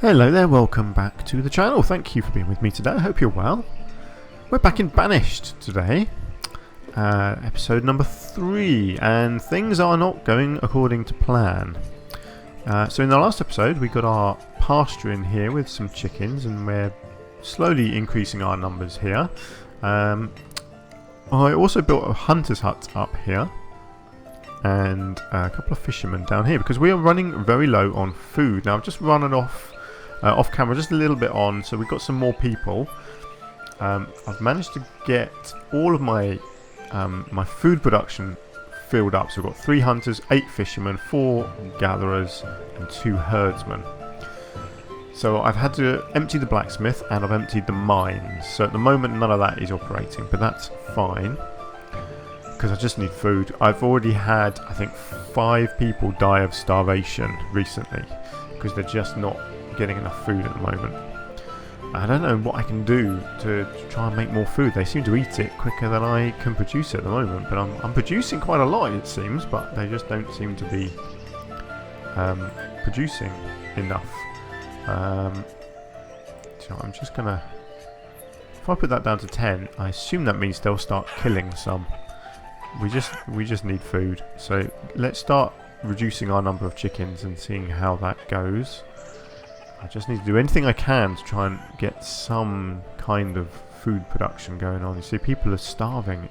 Hello there, welcome back to the channel. Thank you for being with me today. I hope you're well. We're back in Banished today, episode number 3, and things are not going according to plan. So in the last episode we got our pasture in here with some chickens, and we're slowly increasing our numbers here. I also built a hunter's hut up here and a couple of fishermen down here because we are running very low on food. Now I've just run it off camera just a little bit on, so we've got some more people. I've managed to get all of my my food production filled up, so we've got 3 hunters, 8 fishermen, 4 gatherers and 2 herdsmen. So I've had to empty the blacksmith and I've emptied the mines, so at the moment none of that is operating, but that's fine because I just need food. I've already had, I think, 5 people die of starvation recently because they're just not getting enough food at the moment. I don't know what I can do to try and make more food. They seem to eat it quicker than I can produce it at the moment, but I'm producing quite a lot it seems, but they just don't seem to be producing enough. So I'm just gonna, if I put that down to 10, I assume that means they'll start killing some. We just need food, so let's start reducing our number of chickens and seeing how that goes. I just need to do anything I can to try and get some kind of food production going on. You see, people are starving.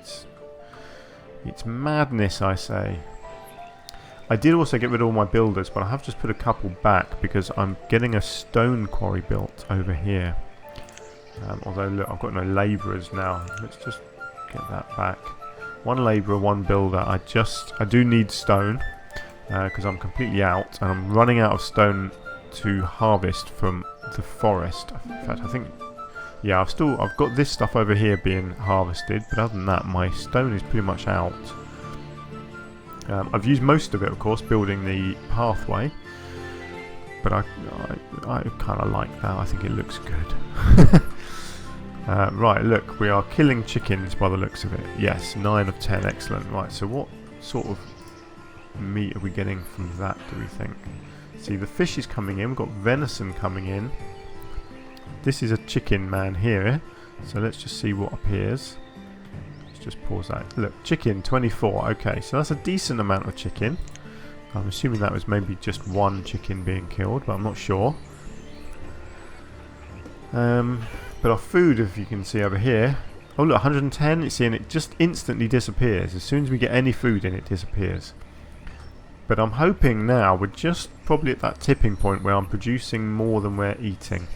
It's madness, I say. I did also get rid of all my builders, but I have just put a couple back because I'm getting a stone quarry built over here. Although, look, I've got no labourers now. Let's just get that back. 1 labourer, 1 builder. I do need stone because I'm completely out, and I'm running out of stone to harvest from the forest. In fact, I think, yeah, I've got this stuff over here being harvested, but other than that my stone is pretty much out. I've used most of it, of course, building the pathway, but I kind of like that. I think it looks good. Right, look, we are killing chickens by the looks of it. Yes, 9 of 10, excellent. Right, so what sort of meat are we getting from that, do we think? See, the fish is coming in, we've got venison coming in. This is a chicken man here, so let's just see what appears. Let's just pause that. Look, chicken, 24, okay, so that's a decent amount of chicken. I'm assuming that was maybe just 1 chicken being killed, but I'm not sure. But our food, if you can see over here, oh look, 110, you see, and it just instantly disappears. As soon as we get any food in, it disappears. But I'm hoping now we're just probably at that tipping point where I'm producing more than we're eating.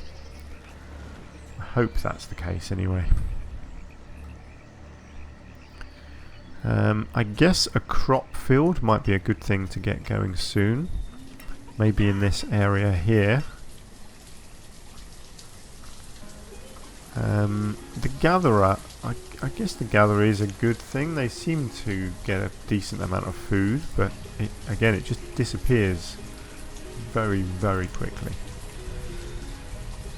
I hope that's the case anyway. I guess a crop field might be a good thing to get going soon. Maybe in this area here. The gatherer, I guess the gatherer is a good thing. They seem to get a decent amount of food, but again, it just disappears very, very quickly.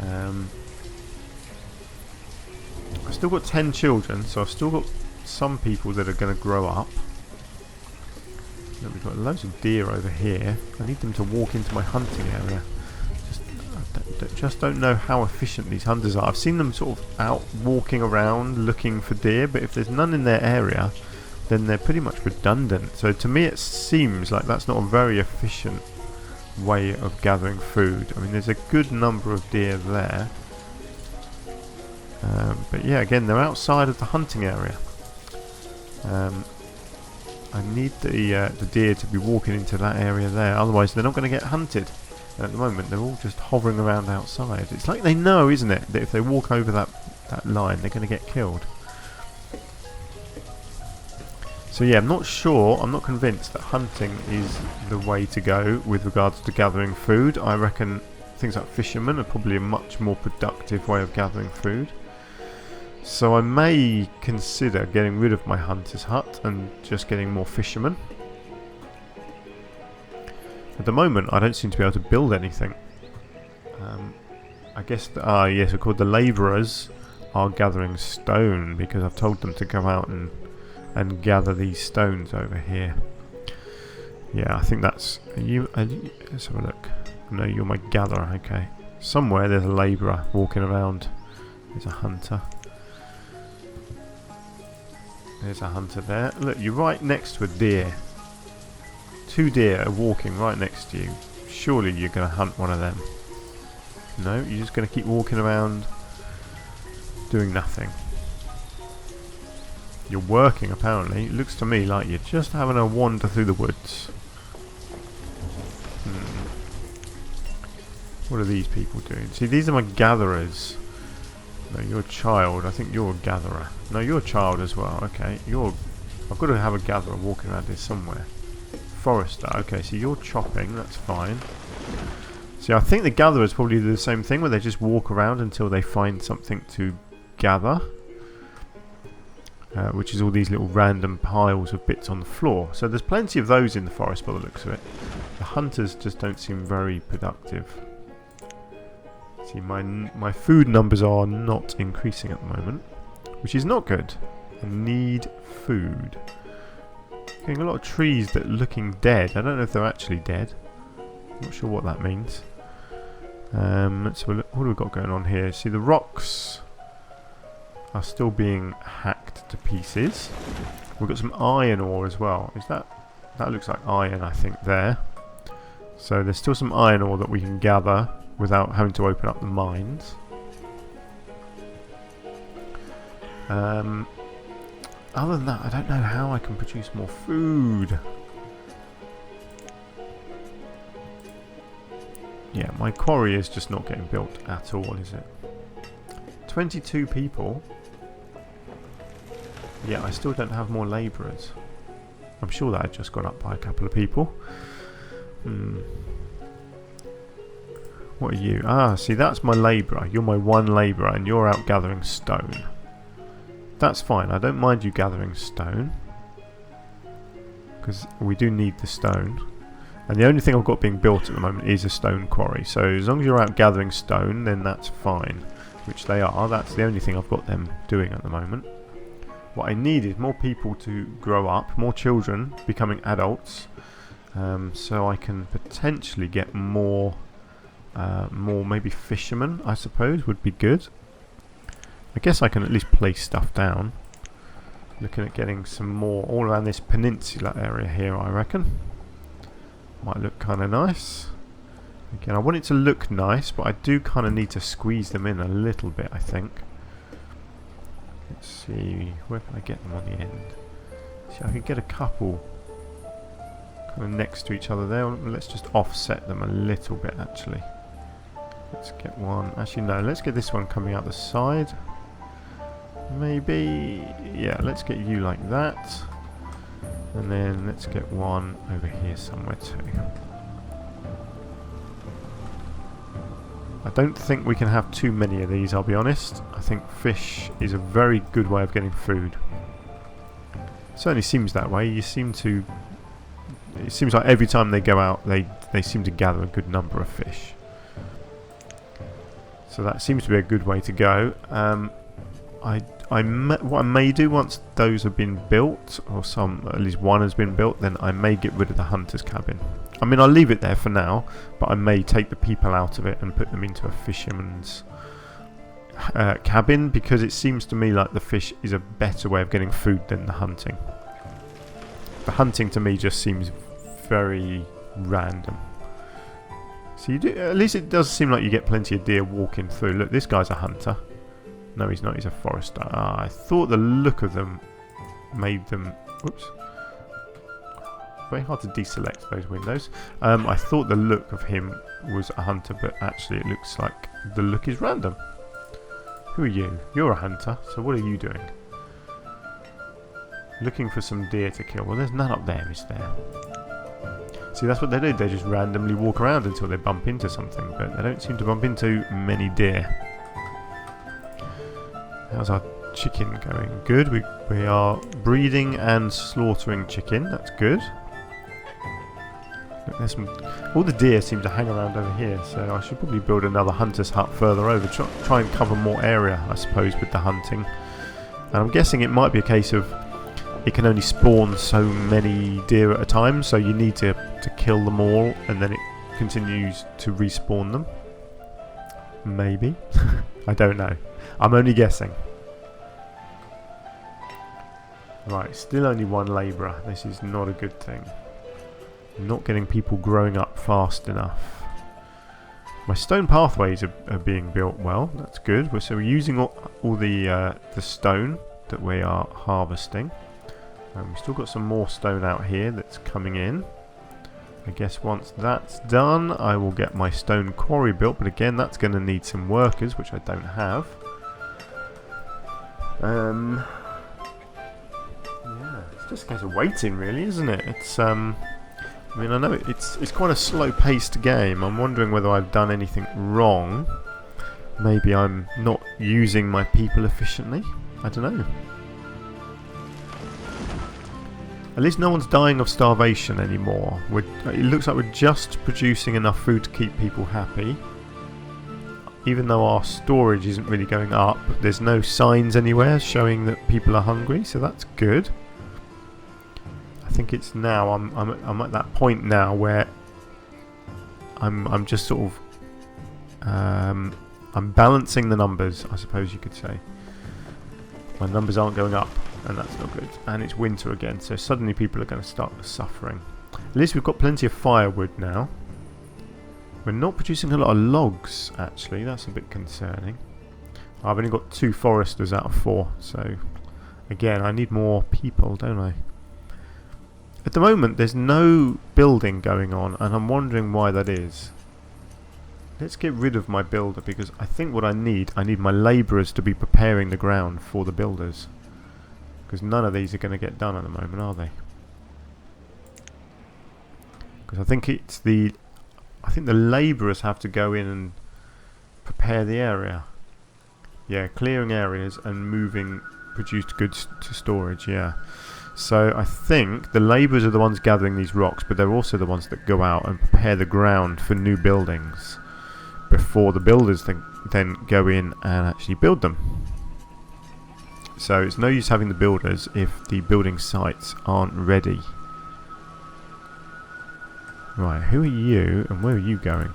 I've still got 10 children, so I've still got some people that are going to grow up. Then we've got loads of deer over here. I need them to walk into my hunting area. Just don't know how efficient these hunters are. I've seen them sort of out walking around looking for deer, but if there's none in their area, then they're pretty much redundant. So to me it seems like that's not a very efficient way of gathering food. I mean, there's a good number of deer there. But yeah, again, they're outside of the hunting area. I need the deer to be walking into that area there, otherwise they're not going to get hunted. At the moment they're all just hovering around outside. It's like they know, isn't it, that if they walk over that line they're going to get killed. So yeah, I'm not sure, I'm not convinced that hunting is the way to go with regards to gathering food. I reckon things like fishermen are probably a much more productive way of gathering food. So I may consider getting rid of my hunter's hut and just getting more fishermen. At the moment I don't seem to be able to build anything. I guess, yes, we're called the labourers are gathering stone because I've told them to go out and gather these stones over here. Yeah, I think that's... let's have a look. No, you're my gatherer, okay. Somewhere there's a labourer walking around. There's a hunter. There's a hunter there. Look, you're right next to a deer. 2 deer are walking right next to you. Surely you're going to hunt one of them. No, you're just going to keep walking around doing nothing. You're working apparently. It looks to me like you're just having a wander through the woods. What are these people doing? See, these are my gatherers. No, you're a child. I think you're a gatherer. No, you're a child as well. Okay, I've got to have a gatherer walking around here somewhere. Forester. Okay, so you're chopping. That's fine. See, I think the gatherers probably do the same thing, where they just walk around until they find something to gather. Which is all these little random piles of bits on the floor. So there's plenty of those in the forest by the looks of it. The hunters just don't seem very productive. See, my food numbers are not increasing at the moment, which is not good. I need food. Getting a lot of trees that are looking dead. I don't know if they're actually dead. Not sure what that means. Let's have a look. What have we got going on here? See, the rocks are still being hacked to pieces. We've got some iron ore as well. Is that looks like iron, I think, there. So there's still some iron ore that we can gather without having to open up the mines. Other than that, I don't know how I can produce more food. Yeah, my quarry is just not getting built at all, is it? 22 people. Yeah, I still don't have more labourers. I'm sure that had just gone up by a couple of people. What are you? Ah, see, that's my labourer. You're my one labourer, and you're out gathering stone. That's fine. I don't mind you gathering stone, because we do need the stone. And the only thing I've got being built at the moment is a stone quarry. So as long as you're out gathering stone, then that's fine. Which they are. That's the only thing I've got them doing at the moment. What I need is more people to grow up, more children becoming adults, so I can potentially get more maybe fishermen, I suppose, would be good. I guess I can at least place stuff down. Looking at getting some more all around this peninsula area here, I reckon. Might look kind of nice. Again, I want it to look nice, but I do kind of need to squeeze them in a little bit, I think. Let's see, where can I get them on the end? See, I could get a couple kind of next to each other there. Let's just offset them a little bit, actually. Let's get one. Actually, no, let's get this one coming out the side. Maybe, yeah, let's get you like that. And then let's get one over here somewhere too. I don't think we can have too many of these, I'll be honest. I think fish is a very good way of getting food. It certainly seems that way. It seems like every time they go out, they seem to gather a good number of fish. So that seems to be a good way to go. What I may do once those have been built, or at least one has been built, then I may get rid of the hunter's cabin. I mean, I'll leave it there for now, but I may take the people out of it and put them into a fisherman's cabin, because it seems to me like the fish is a better way of getting food than the hunting. The hunting to me just seems very random. So you do, at least it does seem like you get plenty of deer walking through. Look, this guy's a hunter. No, he's not. He's a forester. Ah, I thought the look of them made them... Whoops. Very hard to deselect those windows. I thought the look of him was a hunter, but actually it looks like the look is random. Who are you? You're a hunter, so what are you doing? Looking for some deer to kill. Well, there's none up there, is there? See, that's what they do. They just randomly walk around until they bump into something, but they don't seem to bump into many deer. How's our chicken going? Good. We are breeding and slaughtering chicken. That's good. Look, there's some... All the deer seem to hang around over here, so I should probably build another hunter's hut further over. Try and cover more area, I suppose, with the hunting. And I'm guessing it might be a case of it can only spawn so many deer at a time, so you need to kill them all, and then it continues to respawn them. Maybe. I don't know. I'm only guessing. Right, still only one labourer. This is not a good thing. Not getting people growing up fast enough. My stone pathways are being built well. That's good. So we're using all the stone that we are harvesting. We've still got some more stone out here that's coming in. I guess once that's done, I will get my stone quarry built. But again, that's going to need some workers, which I don't have. Yeah, it's just a case of waiting, really, isn't it? It's I mean, I know it's quite a slow-paced game. I'm wondering whether I've done anything wrong. Maybe I'm not using my people efficiently. I don't know. At least no one's dying of starvation anymore. It looks like we're just producing enough food to keep people happy. Even though our storage isn't really going up, there's no signs anywhere showing that people are hungry, so that's good. I think it's now I'm at that point now where I'm just sort of I'm balancing the numbers, I suppose you could say. My numbers aren't going up, and that's not good. And it's winter again, so suddenly people are going to start suffering. At least we've got plenty of firewood now. We're not producing a lot of logs, actually. That's a bit concerning. I've only got 2 foresters out of 4, so again, I need more people, don't I? At the moment, there's no building going on, and I'm wondering why that is. Let's get rid of my builder, because I think what I need my labourers to be preparing the ground for the builders. Because none of these are going to get done at the moment, are they? Because I think the labourers have to go in and prepare the area. Yeah, clearing areas and moving produced goods to storage, yeah. So I think the labourers are the ones gathering these rocks, but they're also the ones that go out and prepare the ground for new buildings before the builders then go in and actually build them. So it's no use having the builders if the building sites aren't ready. Right, who are you and where are you going?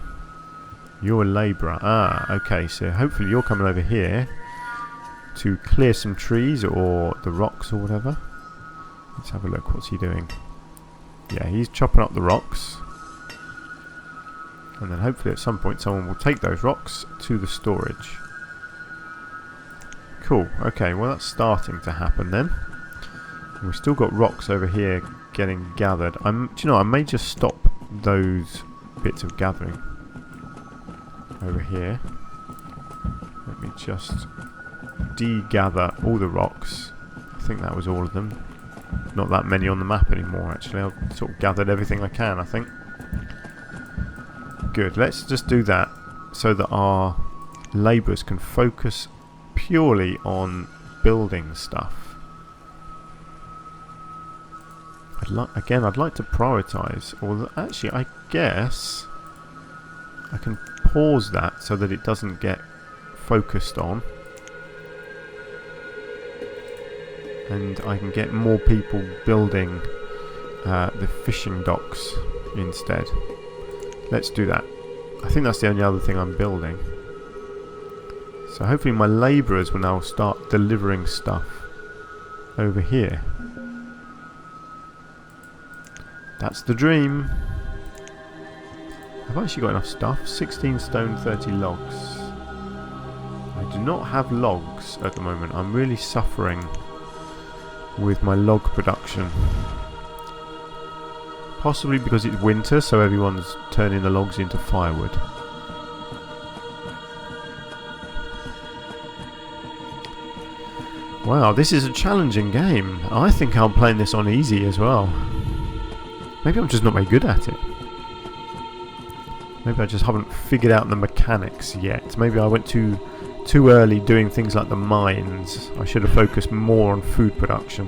You're a labourer. Ah, okay, so hopefully you're coming over here to clear some trees or the rocks or whatever. Let's have a look, what's he doing? Yeah, he's chopping up the rocks. And then hopefully at some point someone will take those rocks to the storage. Cool, okay, well that's starting to happen then. And we've still got rocks over here getting gathered. Do you know, I may just stop those bits of gathering over here. Let me just de-gather all the rocks. I think that was all of them. Not that many on the map anymore, actually. I've sort of gathered everything I can, I think. Good, let's just do that so that our labourers can focus purely on building stuff. I'd like to prioritise, or actually I guess I can pause that so that it doesn't get focused on, and I can get more people building the fishing docks instead. Let's do that. I think that's the only other thing I'm building. So hopefully my labourers will now start delivering stuff over here. That's the dream. I've actually got enough stuff. 16 stone, 30 logs. I do not have logs at the moment. I'm really suffering with my log production. Possibly because it's winter, so everyone's turning the logs into firewood. Wow, this is a challenging game. I think I'm playing this on easy as well. Maybe I'm just not very good at it. Maybe I just haven't figured out the mechanics yet. Maybe I went too early doing things like the mines. I should have focused more on food production.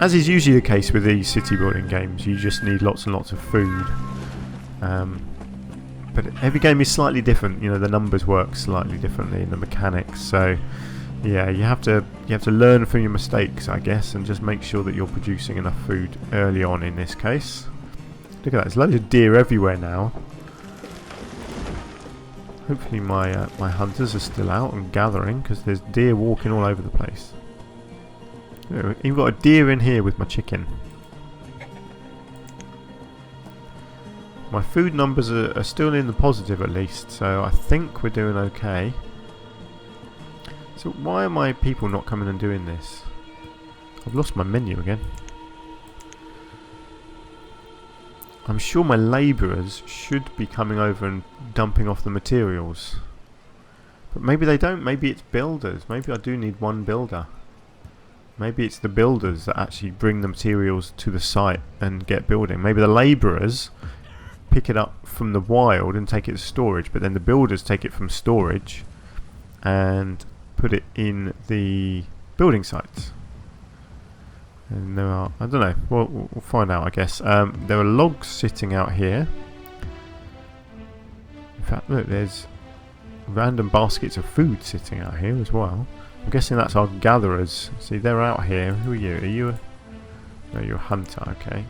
As is usually the case with these city building games, you just need lots and lots of food. But every game is slightly different. You know, the numbers work slightly differently in the mechanics. So yeah, you have to learn from your mistakes, I guess, and just make sure that you're producing enough food early on in this case. Look at that, there's loads of deer everywhere now. Hopefully my hunters are still out and gathering, because there's deer walking all over the place. You've got a deer in here with my chicken. My food numbers are still in the positive at least, so I think we're doing okay. So why are my people not coming and doing this? I've lost my menu again. I'm sure my labourers should be coming over and dumping off the materials. But maybe they don't. Maybe it's builders. Maybe I do need one builder. Maybe it's the builders that actually bring the materials to the site and get building. Maybe the labourers pick it up from the wild and take it to storage, but then the builders take it from storage and put it in the building sites. And there are, I don't know, we'll find out I guess. There are logs sitting out here. In fact, look, there's random baskets of food sitting out here as well. I'm guessing that's our gatherers. See, they're out here. Who are you? Are you a... No, you're a hunter, okay.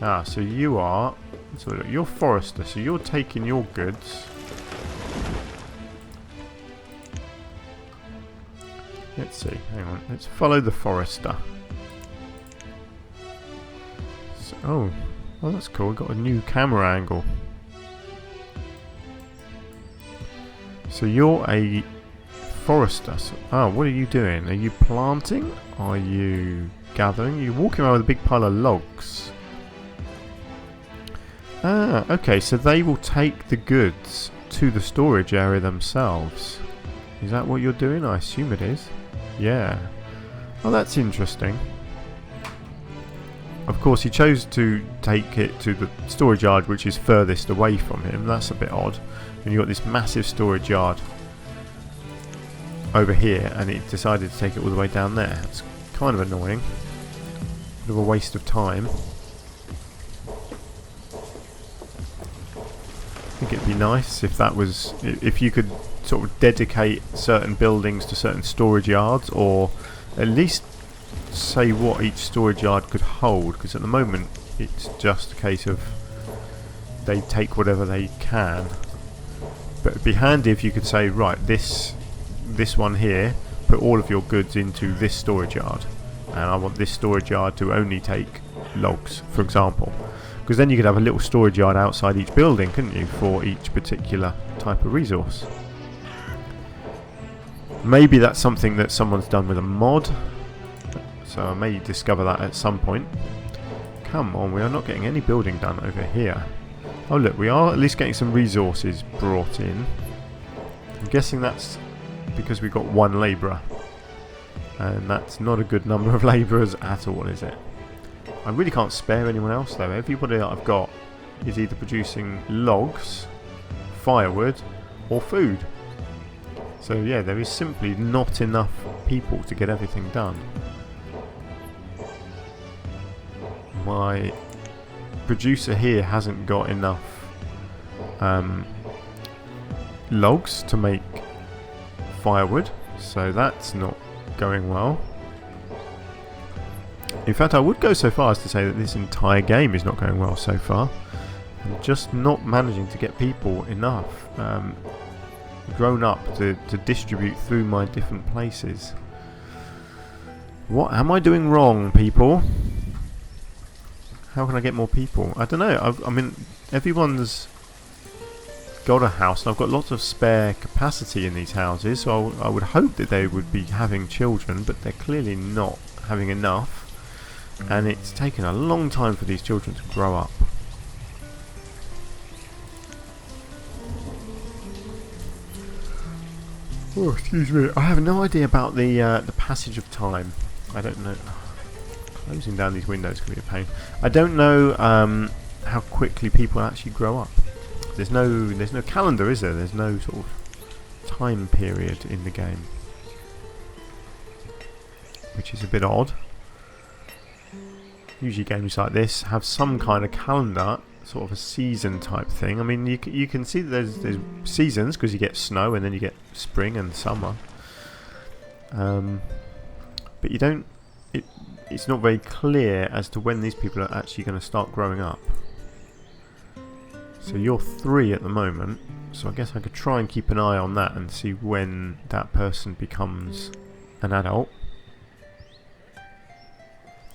Ah, so you are... So look, you're forester, so you're taking your goods. Let's see, hang on, let's follow the forester. So, oh, that's cool, we've got a new camera angle. So you're a forester. So, oh, what are you doing? Are you planting? Are you gathering? You're walking around with a big pile of logs. Ah, okay, so they will take the goods to the storage area themselves. Is that what you're doing? I assume it is. Yeah. Oh, that's interesting. Of course, he chose to take it to the storage yard which is furthest away from him. That's a bit odd. And you've got this massive storage yard over here, and he decided to take it all the way down there. It's kind of annoying. Bit of a waste of time. I think it'd be nice if that was... if you could sort of dedicate certain buildings to certain storage yards, or at least say what each storage yard could hold, because at the moment it's just a case of they take whatever they can. But it'd be handy if you could say, right, this one here, put all of your goods into this storage yard, and I want this storage yard to only take logs, for example. Because then you could have a little storage yard outside each building, couldn't you, for each particular type of resource. Maybe that's something that someone's done with a mod, so I may discover that at some point. Come on, we are not getting any building done over here. Oh look, we are at least getting some resources brought in. I'm guessing that's because we've got one labourer, and that's not a good number of labourers at all, is it? I really can't spare anyone else though. Everybody that I've got is either producing logs, firewood, or food. So yeah, there is simply not enough people to get everything done. My producer here hasn't got enough logs to make firewood, so that's not going well. In fact, I would go so far as to say that this entire game is not going well so far. I'm just not managing to get people enough grown up to distribute through my different places. What am I doing wrong, people? How can I get more people? I don't know. I mean, everyone's got a house, and I've got lots of spare capacity in these houses, so I would hope that they would be having children, but they're clearly not having enough. And it's taken a long time for these children to grow up. Oh, excuse me. I have no idea about the passage of time. I don't know. Closing down these windows can be a pain. I don't know how quickly people actually grow up. There's no calendar, is there? There's no sort of time period in the game, which is a bit odd. Usually games like this have some kind of calendar, sort of a season type thing. I mean, you can see that there's seasons, because you get snow and then you get spring and summer. But you don't. It's not very clear as to when these people are actually going to start growing up. So you're 3 at the moment. So I guess I could try and keep an eye on that and see when that person becomes an adult.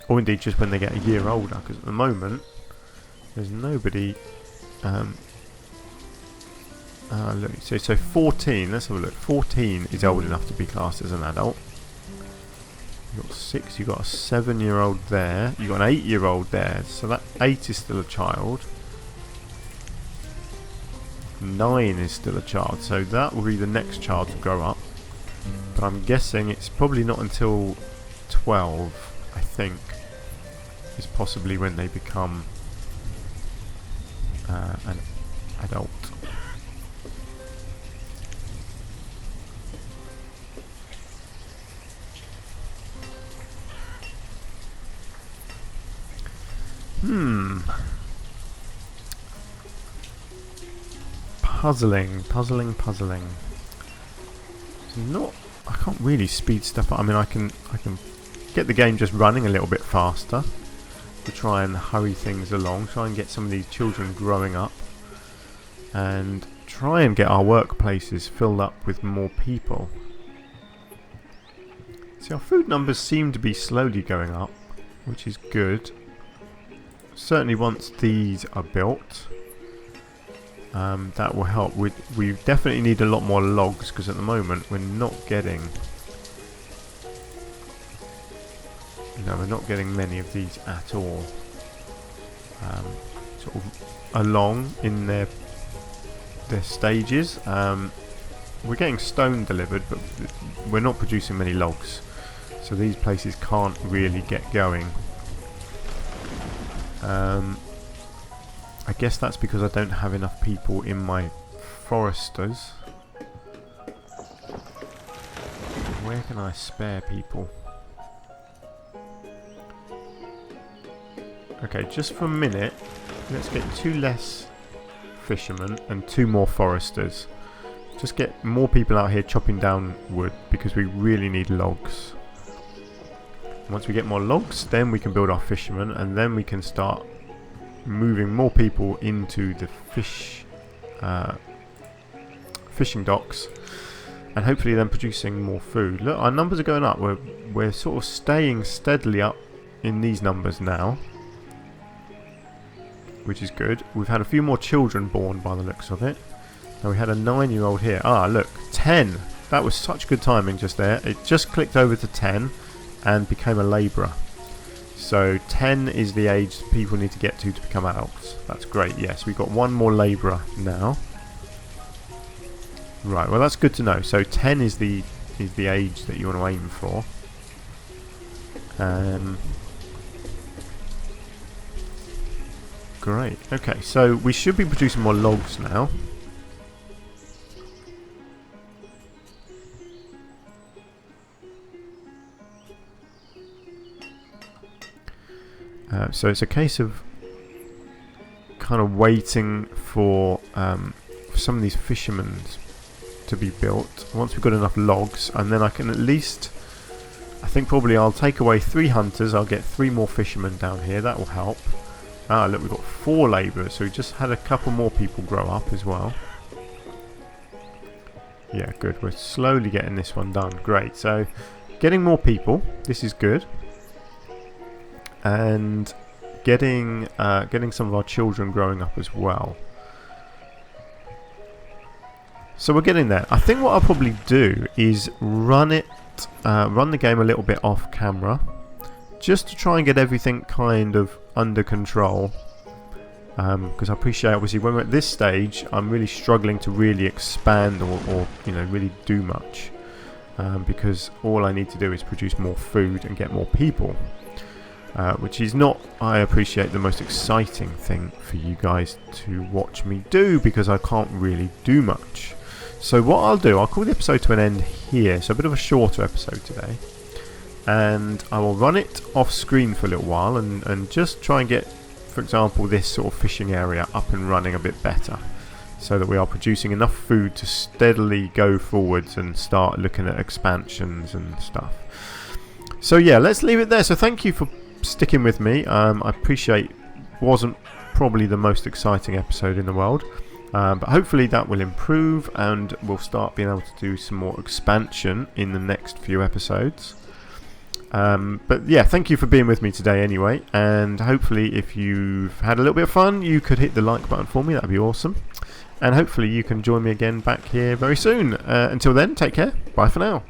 Or indeed just when they get a year older, because at the moment there's nobody. Look, so 14, let's have a look. 14 is old enough to be classed as an adult. You've got 6, you've got a 7-year-old there, you've got an 8-year-old there, so that 8 is still a child. 9 is still a child, so that will be the next child to grow up. But I'm guessing it's probably not until 12, I think, is possibly when they become an adult. Puzzling. It's not. I can't really speed stuff up. I mean, I can get the game just running a little bit faster to try and hurry things along. Try and get some of these children growing up, and try and get our workplaces filled up with more people. See, our food numbers seem to be slowly going up, which is good. Certainly once these are built, that will help. We definitely need a lot more logs, because at the moment we're not getting many of these at all. Sort of along in their stages. We're getting stone delivered, but we're not producing many logs, so these places can't really get going. I guess that's because I don't have enough people in my foresters. Where can I spare people? Okay, just for a minute, let's get 2 less fishermen and 2 more foresters. Just get more people out here chopping down wood, because we really need logs. Once we get more logs, then we can build our fishermen, and then we can start moving more people into the fishing docks, and hopefully then producing more food. Look, our numbers are going up. We're sort of staying steadily up in these numbers now, which is good. We've had a few more children born by the looks of it. Now we had a 9-year-old here. Ah, look, 10. That was such good timing just there. It just clicked over to 10 and became a labourer. So 10 is the age people need to get to become adults. That's great. Yes, we've got 1 more labourer now. Right, well that's good to know. So 10 is the age that you want to aim for. Great. Okay, so we should be producing more logs now. So it's a case of kind of waiting for some of these fishermen to be built. Once we've got enough logs, and then I can at least, I think probably I'll take away 3 hunters. I'll get 3 more fishermen down here. That will help. Ah, look, we've got 4 labourers, so we just had a couple more people grow up as well. Yeah, good. We're slowly getting this one done. Great. So getting more people. This is good. And getting some of our children growing up as well. So we're getting there. I think what I'll probably do is run the game a little bit off camera, just to try and get everything kind of under control. Because I appreciate, obviously, when we're at this stage, I'm really struggling to really expand or really do much, because all I need to do is produce more food and get more people. Which is not, I appreciate, the most exciting thing for you guys to watch me do, because I can't really do much. So what I'll do, I'll call the episode to an end here. So a bit of a shorter episode today, and I will run it off screen for a little while and just try and get, for example, this sort of fishing area up and running a bit better, so that we are producing enough food to steadily go forwards and start looking at expansions and stuff. So yeah, let's leave it there. So thank you for sticking with me. I appreciate, wasn't probably the most exciting episode in the world. But hopefully that will improve, and we'll start being able to do some more expansion in the next few episodes. But yeah, thank you for being with me today anyway, and hopefully if you've had a little bit of fun, you could hit the like button for me. That'd be awesome. And hopefully you can join me again back here very soon. Until then, take care. Bye for now.